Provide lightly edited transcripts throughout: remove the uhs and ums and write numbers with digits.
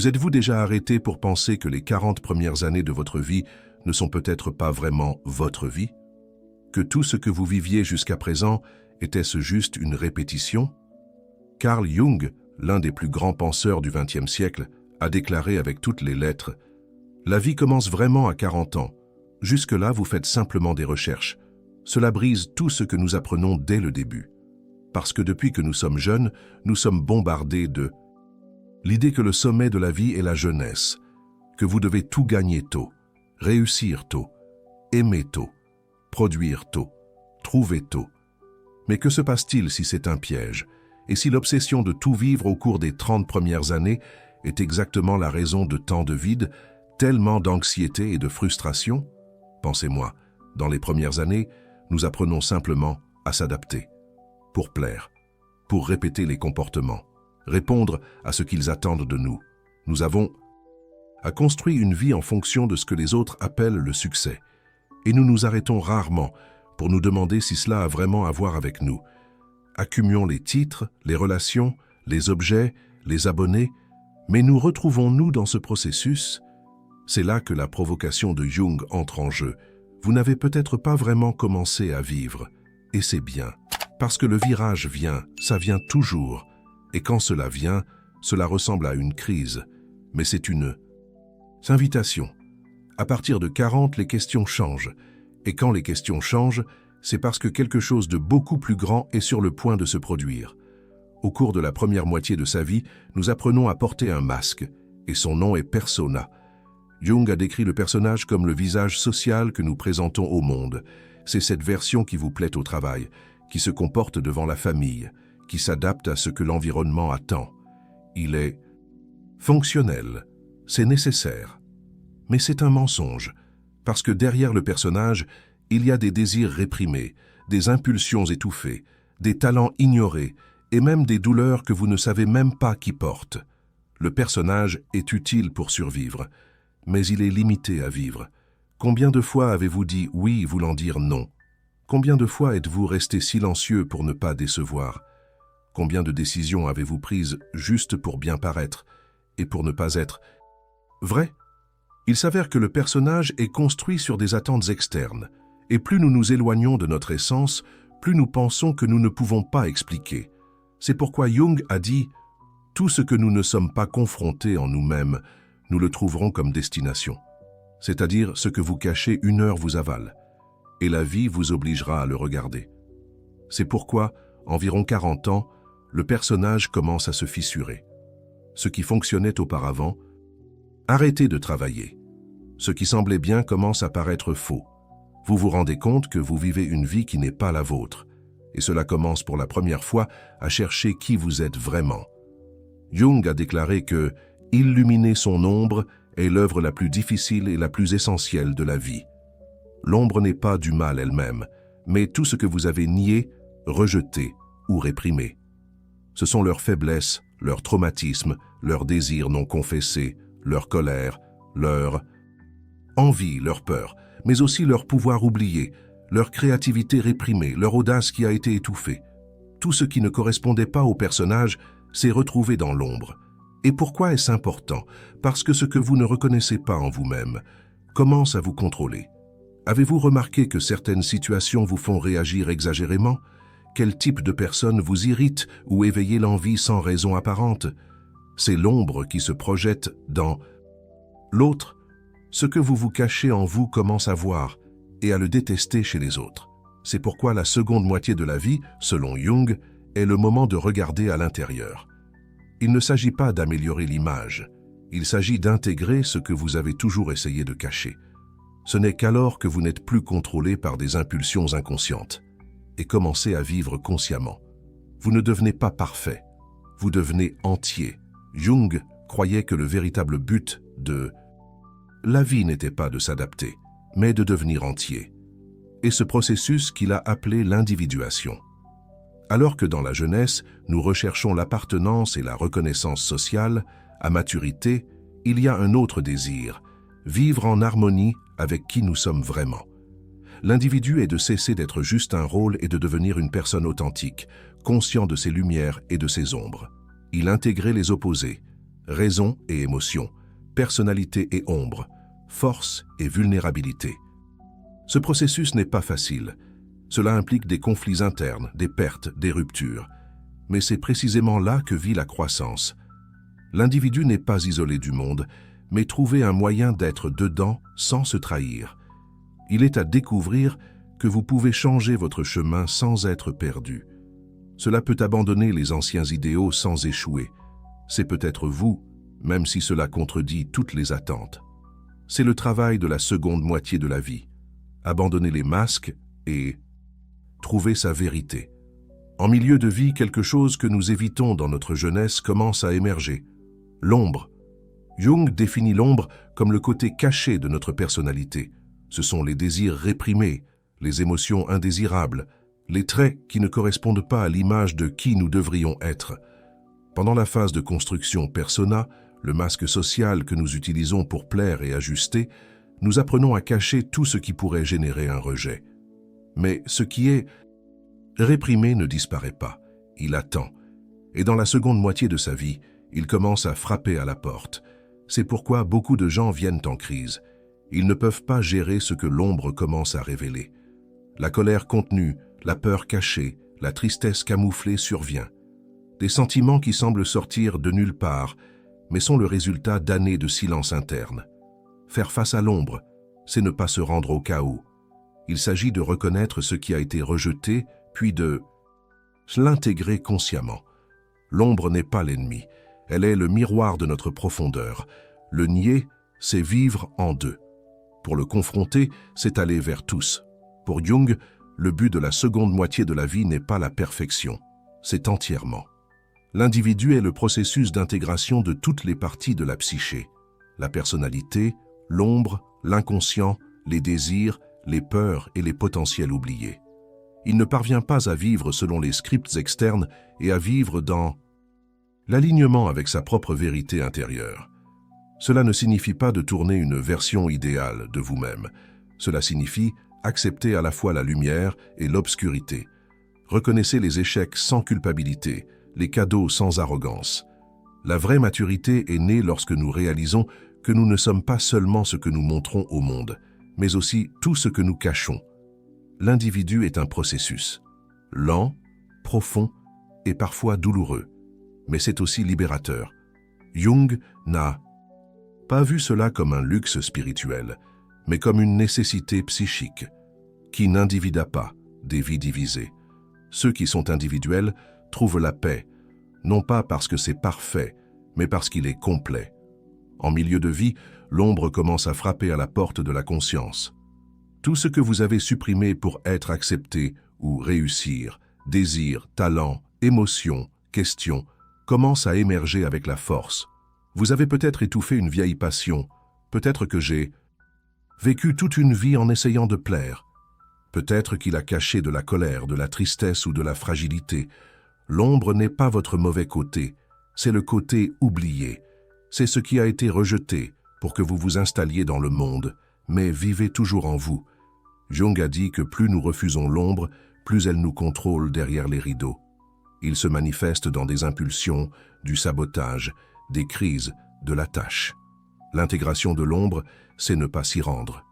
Vous êtes-vous déjà arrêté pour penser que les 40 premières années de votre vie ne sont peut-être pas vraiment votre vie? Que tout ce que vous viviez jusqu'à présent était-ce juste une répétition? Carl Jung, l'un des plus grands penseurs du XXe siècle, a déclaré avec toutes les lettres « La vie commence vraiment à 40 ans. Jusque-là, vous faites simplement des recherches. Cela brise tout ce que nous apprenons dès le début. Parce que depuis que nous sommes jeunes, nous sommes bombardés de l'idée que le sommet de la vie est la jeunesse, que vous devez tout gagner tôt, réussir tôt, aimer tôt, produire tôt, trouver tôt. Mais que se passe-t-il si c'est un piège? Et si l'obsession de tout vivre au cours des 30 premières années est exactement la raison de tant de vide, tellement d'anxiété et de frustration? Pensez-moi, dans les premières années, nous apprenons simplement à s'adapter, pour plaire, pour répéter les comportements, répondre à ce qu'ils attendent de nous. Nous avons construit une vie en fonction de ce que les autres appellent le succès. Et nous nous arrêtons rarement pour nous demander si cela a vraiment à voir avec nous. Accumulons les titres, les relations, les objets, les abonnés, mais nous retrouvons-nous dans ce processus? C'est là que la provocation de Jung entre en jeu. Vous n'avez peut-être pas vraiment commencé à vivre, et c'est bien. Parce que le virage vient, ça vient toujours. Et quand cela vient, cela ressemble à une crise. Mais c'est une invitation. À partir de 40, les questions changent. Et quand les questions changent, c'est parce que quelque chose de beaucoup plus grand est sur le point de se produire. Au cours de la première moitié de sa vie, nous apprenons à porter un masque, et son nom est persona. Jung a décrit le personnage comme le visage social que nous présentons au monde. C'est cette version qui vous plaît au travail, qui se comporte devant la famille, qui s'adapte à ce que l'environnement attend. Il est fonctionnel, c'est nécessaire. Mais c'est un mensonge, parce que derrière le personnage, il y a des désirs réprimés, des impulsions étouffées, des talents ignorés et même des douleurs que vous ne savez même pas qui portent. Le personnage est utile pour survivre, mais il est limité à vivre. Combien de fois avez-vous dit oui voulant dire non? Combien de fois êtes-vous resté silencieux pour ne pas décevoir? Combien de décisions avez-vous prises juste pour bien paraître et pour ne pas être vrai? Il s'avère que le personnage est construit sur des attentes externes, et plus nous nous éloignons de notre essence, plus nous pensons que nous ne pouvons pas expliquer. C'est pourquoi Jung a dit « Tout ce que nous ne sommes pas confrontés en nous-mêmes, nous le trouverons comme destination. » C'est-à-dire ce que vous cachez 1 heure vous avale, et la vie vous obligera à le regarder. C'est pourquoi, environ 40 ans, le personnage commence à se fissurer. Ce qui fonctionnait auparavant, arrêtez de travailler. Ce qui semblait bien commence à paraître faux. Vous vous rendez compte que vous vivez une vie qui n'est pas la vôtre, et cela commence pour la première fois à chercher qui vous êtes vraiment. Jung a déclaré que « illuminer son ombre est l'œuvre la plus difficile et la plus essentielle de la vie. L'ombre n'est pas du mal elle-même, mais tout ce que vous avez nié, rejeté ou réprimé. Ce sont leurs faiblesses, leurs traumatismes, leurs désirs non confessés, leur colère, leur envie, leur peur, mais aussi leur pouvoir oublié, leur créativité réprimée, leur audace qui a été étouffée. Tout ce qui ne correspondait pas au personnage s'est retrouvé dans l'ombre. Et pourquoi est-ce important? Parce que ce que vous ne reconnaissez pas en vous-même commence à vous contrôler. Avez-vous remarqué que certaines situations vous font réagir exagérément? Quel type de personne vous irrite ou éveille l'envie sans raison apparente? C'est l'ombre qui se projette dans l'autre. Ce que vous vous cachez en vous commence à voir et à le détester chez les autres. C'est pourquoi la seconde moitié de la vie, selon Jung, est le moment de regarder à l'intérieur. Il ne s'agit pas d'améliorer l'image, il s'agit d'intégrer ce que vous avez toujours essayé de cacher. Ce n'est qu'alors que vous n'êtes plus contrôlé par des impulsions inconscientes et commencez à vivre consciemment. Vous ne devenez pas parfait, vous devenez entier. Jung croyait que le véritable but de la vie n'était pas de s'adapter, mais de devenir entier. Et ce processus qu'il a appelé l'individuation. Alors que dans la jeunesse, nous recherchons l'appartenance et la reconnaissance sociale, à maturité, il y a un autre désir, vivre en harmonie avec qui nous sommes vraiment. L'individu est de cesser d'être juste un rôle et de devenir une personne authentique, conscient de ses lumières et de ses ombres. Il intégrait les opposés, raison et émotion, personnalité et ombre, force et vulnérabilité. Ce processus n'est pas facile. Cela implique des conflits internes, des pertes, des ruptures. Mais c'est précisément là que vit la croissance. L'individu n'est pas isolé du monde, mais trouver un moyen d'être dedans sans se trahir. Il est à découvrir que vous pouvez changer votre chemin sans être perdu. Cela peut abandonner les anciens idéaux sans échouer. C'est peut-être vous, même si cela contredit toutes les attentes. C'est le travail de la seconde moitié de la vie. Abandonner les masques et trouver sa vérité. En milieu de vie, quelque chose que nous évitons dans notre jeunesse commence à émerger. L'ombre. Jung définit l'ombre comme le côté caché de notre personnalité. Ce sont les désirs réprimés, les émotions indésirables, les traits qui ne correspondent pas à l'image de qui nous devrions être. Pendant la phase de construction persona, le masque social que nous utilisons pour plaire et ajuster, nous apprenons à cacher tout ce qui pourrait générer un rejet. Mais ce qui est réprimé ne disparaît pas, il attend. Et dans la seconde moitié de sa vie, il commence à frapper à la porte. C'est pourquoi beaucoup de gens viennent en crise. Ils ne peuvent pas gérer ce que l'ombre commence à révéler. La colère contenue, la peur cachée, la tristesse camouflée survient. Des sentiments qui semblent sortir de nulle part, mais sont le résultat d'années de silence interne. Faire face à l'ombre, c'est ne pas se rendre au chaos. Il s'agit de reconnaître ce qui a été rejeté, puis de l'intégrer consciemment. L'ombre n'est pas l'ennemi, elle est le miroir de notre profondeur. Le nier, c'est vivre en deux. Pour le confronter, c'est aller vers tous. Pour Jung, le but de la seconde moitié de la vie n'est pas la perfection, c'est entièrement. L'individu est le processus d'intégration de toutes les parties de la psyché. La personnalité, l'ombre, l'inconscient, les désirs, les peurs et les potentiels oubliés. Il ne parvient pas à vivre selon les scripts externes et à vivre dans l'alignement avec sa propre vérité intérieure. Cela ne signifie pas de tourner une version idéale de vous-même. Cela signifie accepter à la fois la lumière et l'obscurité. Reconnaissez les échecs sans culpabilité, les cadeaux sans arrogance. La vraie maturité est née lorsque nous réalisons que nous ne sommes pas seulement ce que nous montrons au monde, mais aussi tout ce que nous cachons. L'individu est un processus, lent, profond et parfois douloureux, mais c'est aussi libérateur. Jung n'a pas vu cela comme un luxe spirituel, mais comme une nécessité psychique, qui n'individa pas des vies divisées. Ceux qui sont individuels trouvent la paix, non pas parce que c'est parfait, mais parce qu'il est complet. En milieu de vie, l'ombre commence à frapper à la porte de la conscience. Tout ce que vous avez supprimé pour être accepté ou réussir, désir, talent, émotion, question, commence à émerger avec la force. Vous avez peut-être étouffé une vieille passion, peut-être que j'ai vécu toute une vie en essayant de plaire. Peut-être qu'il a caché de la colère, de la tristesse ou de la fragilité. L'ombre n'est pas votre mauvais côté, c'est le côté oublié. C'est ce qui a été rejeté pour que vous vous installiez dans le monde, mais vivez toujours en vous. Jung a dit que plus nous refusons l'ombre, plus elle nous contrôle derrière les rideaux. Il se manifeste dans des impulsions, du sabotage, des crises, de la tâche. L'intégration de l'ombre, c'est ne pas s'y rendre.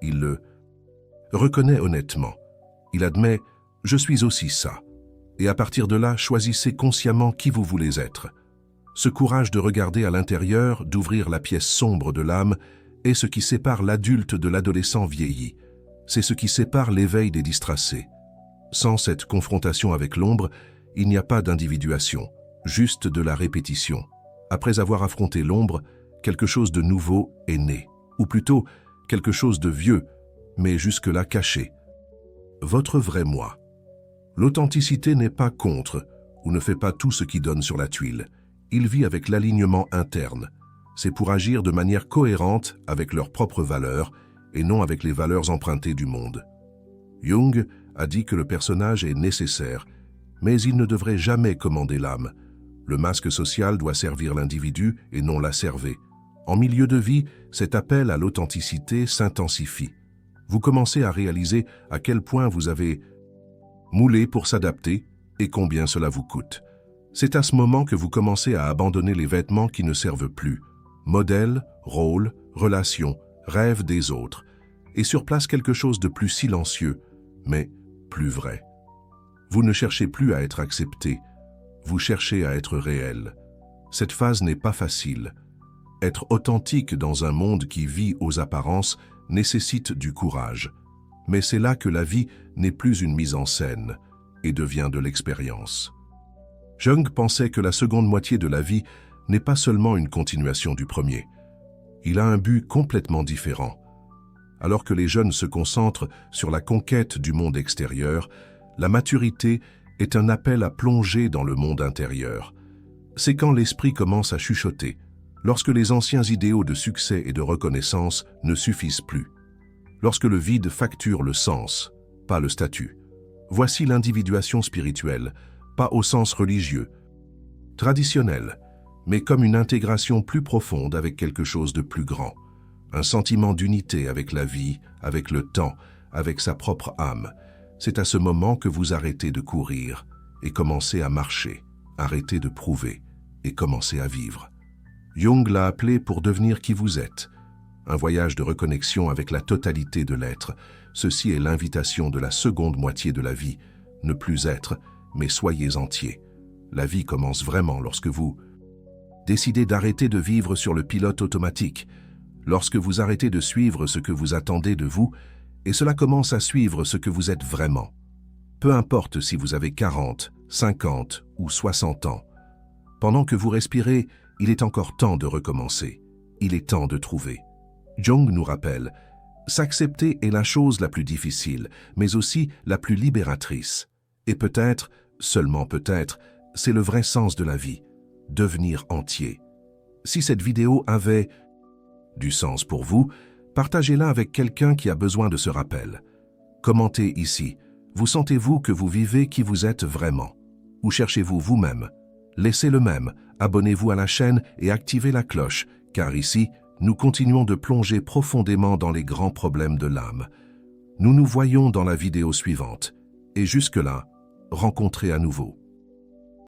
Il le reconnaît honnêtement. Il admet « je suis aussi ça ». Et à partir de là, choisissez consciemment qui vous voulez être. Ce courage de regarder à l'intérieur, d'ouvrir la pièce sombre de l'âme, est ce qui sépare l'adulte de l'adolescent vieilli. C'est ce qui sépare l'éveil des distracés. Sans cette confrontation avec l'ombre, il n'y a pas d'individuation, juste de la répétition. Après avoir affronté l'ombre, quelque chose de nouveau est né, ou plutôt quelque chose de vieux, mais jusque-là caché. Votre vrai moi. L'authenticité n'est pas contre, ou ne fait pas tout ce qui donne sur la tuile. Il vit avec l'alignement interne. C'est pour agir de manière cohérente avec leurs propres valeurs et non avec les valeurs empruntées du monde. Jung a dit que le personnage est nécessaire, mais il ne devrait jamais commander l'âme. Le masque social doit servir l'individu et non l'asserver. En milieu de vie, cet appel à l'authenticité s'intensifie. Vous commencez à réaliser à quel point vous avez moulé pour s'adapter et combien cela vous coûte. C'est à ce moment que vous commencez à abandonner les vêtements qui ne servent plus, modèles, rôles, relations, rêves des autres, et sur place quelque chose de plus silencieux, mais plus vrai. Vous ne cherchez plus à être accepté, vous cherchez à être réel. Cette phase n'est pas facile. Être authentique dans un monde qui vit aux apparences nécessite du courage. Mais c'est là que la vie n'est plus une mise en scène et devient de l'expérience. Jung pensait que la seconde moitié de la vie n'est pas seulement une continuation du premier. Il a un but complètement différent. Alors que les jeunes se concentrent sur la conquête du monde extérieur, la maturité est un appel à plonger dans le monde intérieur. C'est quand l'esprit commence à chuchoter, lorsque les anciens idéaux de succès et de reconnaissance ne suffisent plus. Lorsque le vide facture le sens, pas le statut. Voici l'individuation spirituelle, pas au sens religieux, traditionnel, mais comme une intégration plus profonde avec quelque chose de plus grand. Un sentiment d'unité avec la vie, avec le temps, avec sa propre âme. C'est à ce moment que vous arrêtez de courir et commencez à marcher, arrêtez de prouver et commencez à vivre. Jung l'a appelé pour devenir qui vous êtes. Un voyage de reconnexion avec la totalité de l'être. Ceci est l'invitation de la seconde moitié de la vie. Ne plus être, mais soyez entier. La vie commence vraiment lorsque vous décidez d'arrêter de vivre sur le pilote automatique, lorsque vous arrêtez de suivre ce que vous attendez de vous, et cela commence à suivre ce que vous êtes vraiment. Peu importe si vous avez 40, 50 ou 60 ans. Pendant que vous respirez, il est encore temps de recommencer. Il est temps de trouver. Jung nous rappelle, s'accepter est la chose la plus difficile, mais aussi la plus libératrice. Et peut-être, seulement peut-être, c'est le vrai sens de la vie, devenir entier. Si cette vidéo avait du sens pour vous, partagez-la avec quelqu'un qui a besoin de ce rappel. Commentez ici. Vous sentez-vous que vous vivez qui vous êtes vraiment? Ou cherchez-vous vous-même? Laissez le même, abonnez-vous à la chaîne et activez la cloche, car ici, nous continuons de plonger profondément dans les grands problèmes de l'âme. Nous nous voyons dans la vidéo suivante. Et jusque-là, rencontrez à nouveau.